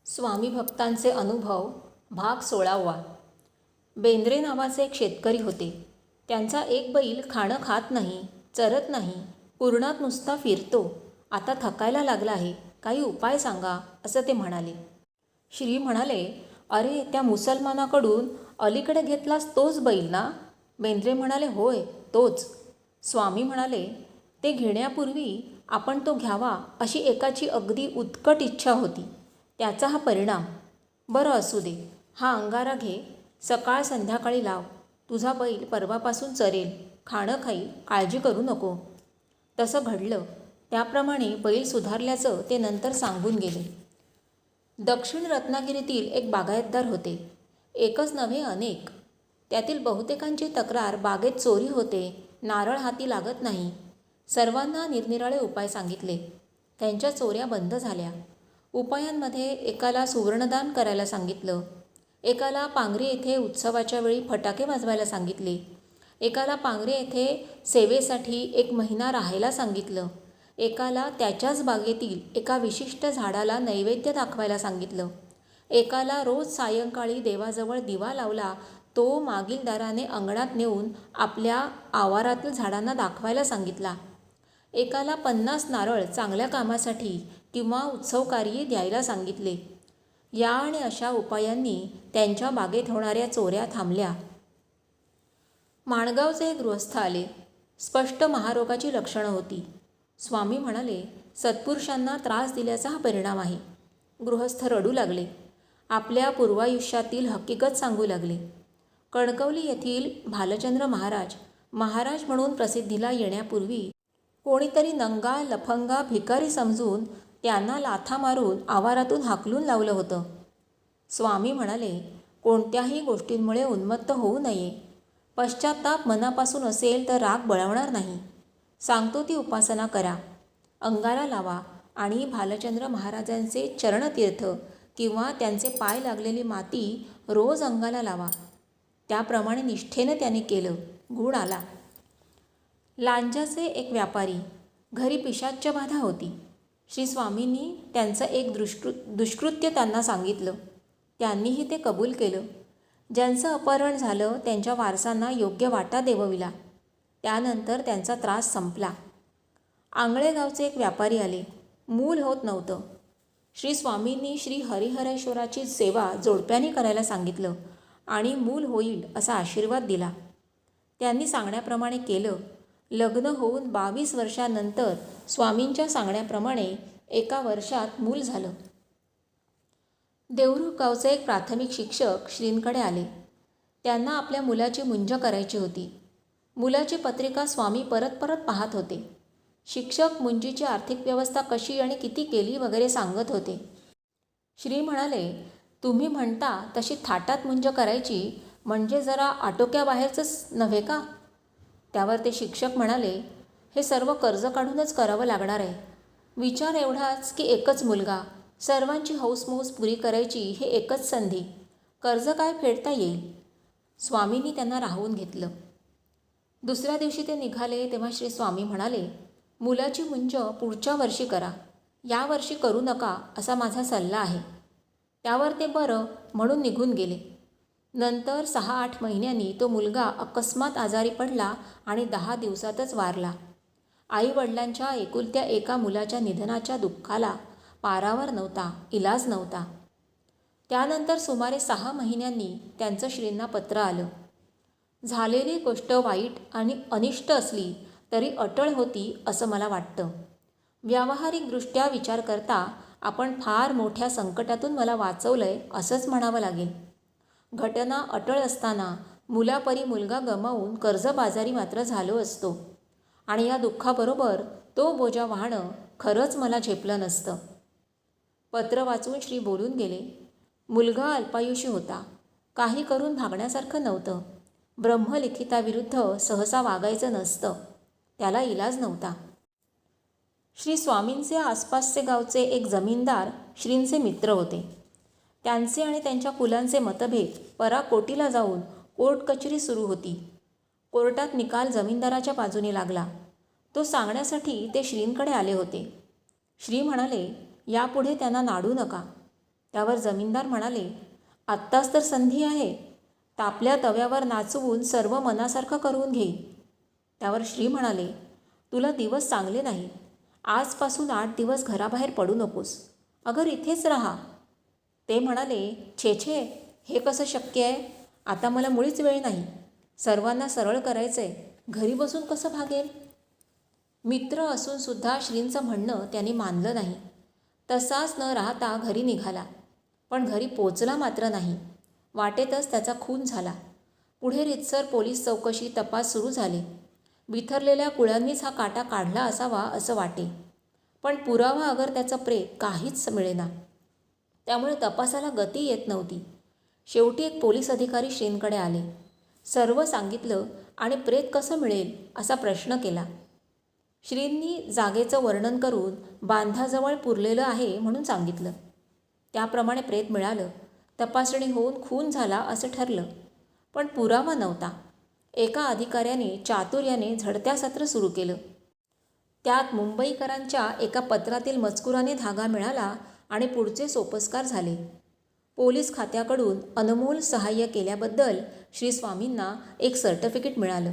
स्वामी भक्तांचे अनुभव भाग 16वा. बेंद्रे नावाचे एक शेतकरी होते. त्यांचा एक बैल खाणं खात नाही, चरत नाही, कुरणात नुसता फिरतो. आता थकायला लागला आहे, काही उपाय सांगा, असं ते म्हणाले. श्री म्हणाले, अरे त्या मुसलमानाकडून अलीकडे घेतलास तोच बैल ना? बेंद्रे म्हणाले, होय तोच. स्वामी म्हणाले, ते घेण्यापूर्वी आपण तो घ्यावा अशी एकाची अगदी उत्कट इच्छा होती. त्याचा हा परिणाम. बरं असू दे, हा अंगारा घे, सकाळ संध्याकाळी लाव. तुझा बैल परवापासून चरेल, खाणं खाईल, काळजी करू नको. तसं घडलं. त्याप्रमाणे बैल सुधारल्याचं ते नंतर सांगून गेले. दक्षिण रत्नागिरीतील एक बागायतदार होते. एकच नव्हे, अनेक. त्यातील बहुतेकांची तक्रार बागेत चोरी होते, नारळ हाती लागत नाही. सर्वांना निरनिराळे उपाय सांगितले. त्यांच्या चोऱ्या बंद झाल्या. उपायांमध्ये एकाला सुवर्णदान करायला सांगितलं, एकाला पांगरी येथे उत्सवाच्या वेळी फटाके वाजवायला सांगितले, एकाला पांगरी येथे सेवेसाठी 1 महिना राहायला सांगितलं, एकाला त्याच्याच बागेतील एका विशिष्ट झाडाला नैवेद्य दाखवायला सांगितलं, एकाला रोज सायंकाळी देवाजवळ दिवा लावला तो मागील दाराने अंगणात नेऊन आपल्या आवारातील झाडांना दाखवायला सांगितला, एकाला 50 नारळ चांगल्या कामासाठी किंवा उत्सवकार्यी द्यायला सांगितले. या आणि अशा उपायांनी त्यांच्या बागेत होणाऱ्या चोऱ्या थांबल्या. माणगावचे एक गृहस्थ आले. स्पष्ट महारोगाची लक्षणं होती. स्वामी म्हणाले, सत्पुरुषांना त्रास दिल्याचा हा परिणाम आहे. गृहस्थ रडू लागले. आपल्या पूर्वायुष्यातील हकीकत सांगू लागले. कणकवली येथील भालचंद्र महाराज म्हणून प्रसिद्धीला येण्यापूर्वी कोणीतरी नंगा लफंगा भिकारी समजून त्यांना लाथा मारून आवारातून हाकलून लावलं होतं. स्वामी म्हणाले, कोणत्याही गोष्टींमुळे उन्मत्त होऊ नये. पश्चाताप मनापासून असेल तर राग बळवणार नाही. सांगतो ती उपासना करा. अंगारा लावा आणि भालचंद्र महाराजांचे चरणतीर्थ किंवा त्यांचे पाय लागलेली माती रोज अंगाला लावा. त्याप्रमाणे निष्ठेनं त्यांनी केलं. गुण आला. लांजाचे एक व्यापारी. घरी पिशाच्च बाधा होती. श्री स्वामींनी त्यांचं एक दुष्कृत्य त्यांना सांगितलं. त्यांनीही ते कबूल केलं. ज्यांचं अपहरण झालं त्यांच्या वारसांना योग्य वाटा देवविला. त्यानंतर त्यांचा त्रास संपला. आंगळे गावचे एक व्यापारी आले. मूल होत नव्हतं. श्री स्वामींनी श्री हरिहरेश्वराची सेवा जोडप्याने करायला सांगितलं आणि मूल होईल असा आशीर्वाद दिला. त्यांनी सांगण्याप्रमाणे केलं. लग्न होऊन 22 वर्षांनंतर स्वामींच्या सांगण्याप्रमाणे 1 वर्षात मूल झालं. देवरुख गावचे एक प्राथमिक शिक्षक श्रींकडे आले. त्यांना आपल्या मुलाची मुंज करायची होती. मुलाची पत्रिका स्वामी परत पाहत होते. शिक्षक मुंजीची आर्थिक व्यवस्था कशी आणि किती केली वगैरे सांगत होते. श्री म्हणाले, तुम्ही म्हणता तशी थाटात मुंज करायची म्हणजे जरा आटोक्याबाहेरचंच नव्हे का? त्यावर ते शिक्षक म्हणाले, हे सर्व कर्ज काढूनच करावं लागणार आहे. विचार एवढाच की एकच मुलगा, सर्वांची हौसमौस पुरी करायची, हे एकच संधी. कर्ज काय फेडता येईल. स्वामींनी त्यांना राहवून घेतलं. दुसऱ्या दिवशी ते निघाले तेव्हा श्री स्वामी म्हणाले, मुलाची मुंज पुढच्या वर्षी करा, या वर्षी करू नका असा माझा सल्ला आहे. त्यावर ते बरं म्हणून निघून गेले. नंतर 6-8 महिन्यांनी तो मुलगा अकस्मात आजारी पडला आणि 10 दिवसातच वारला. आईवडिलांच्या एकुलत्या एका मुलाच्या निधनाच्या दुःखाला पारावर नव्हता, इलाज नव्हता. त्यानंतर सुमारे 6 महिन्यांनी त्यांचं श्रींना पत्र आलं. झालेली गोष्ट वाईट आणि अनिष्ट असली तरी अटळ होती असं मला वाटतं. व्यावहारिकदृष्ट्या विचार करता आपण फार मोठ्या संकटातून मला वाचवलंय असंच म्हणावं लागेल. घटना अटळ असताना मुलापरी मुलगा गमावून कर्जबाजारी मात्र झालो असतो आणि या दुःखाबरोबर तो बोजा वाहणं खरंच मला झेपलं नसतं. पत्र वाचून श्री बोलून गेले. मुलगा अल्पायुषी होता. काही करून भागण्यासारखं नव्हतं. ब्रह्मलिखिताविरुद्ध सहसा वागायचं नसतं. त्याला इलाज नव्हता. श्री स्वामींचे आसपासचे गावचे एक जमीनदार श्रींचे मित्र होते. त्यांचे आणि त्यांच्या कुलांचे मतभेद पराकोटीला जाऊन कोर्ट कचेरी सुरू होती. कोर्टात निकाल जमीनदाराच्या बाजूने लागला. तो सांगण्यासाठी ते श्रींकडे आले होते. श्री म्हणाले, यापुढे त्यांना नाडू नका. त्यावर जमीनदार म्हणाले, आत्ताच तर संधी आहे. तापल्या तव्यावर नाचवून सर्व मनासारखं करून घेईन. त्यावर श्री म्हणाले, तुला दिवस चांगले नाहीत. आजपासून 8 दिवस घराबाहेर पडू नकोस. अगर इथेच राहा. ते म्हणाले, छे छे, हे कसं शक्य आहे? आता मला मुळीच वेळ नाही. सर्वांना सरळ करायचं आहे. घरी बसून कसं भागेल? मित्र असूनसुद्धा श्रींचं म्हणणं त्यांनी मानलं नाही. तसाच न राहता घरी निघाला. पण घरी पोचला मात्र नाही. वाटेतच त्याचा खून झाला. पुढे रीतसर पोलीस चौकशी तपास सुरू झाले. बिथरलेल्या कुळांनीच हा काटा काढला असावा असं वाटे. पण पुरावा अगर त्याचं प्रेत काहीच मिळेना. त्यामुळे तपासाला गती येत नव्हती. शेवटी एक पोलीस अधिकारी श्रींकडे आले. सर्व सांगितलं आणि प्रेत कसं मिळेल असा प्रश्न केला. श्रींनी जागेचं वर्णन करून बांधाजवळ पुरलेलं आहे म्हणून सांगितलं. त्याप्रमाणे प्रेत मिळालं. तपासणी होऊन खून झाला असं ठरलं. पण पुरावा नव्हता. एका अधिकाऱ्याने चातुर्याने झडत्या सत्र सुरू केलं. त्यात मुंबईकरांच्या एका पत्रातील मजकुराने धागा मिळाला आणि पुढचे सोपस्कार झाले. पोलीस खात्याकडून अनमोल सहाय्य केल्याबद्दल श्री स्वामींना एक सर्टिफिकेट मिळालं.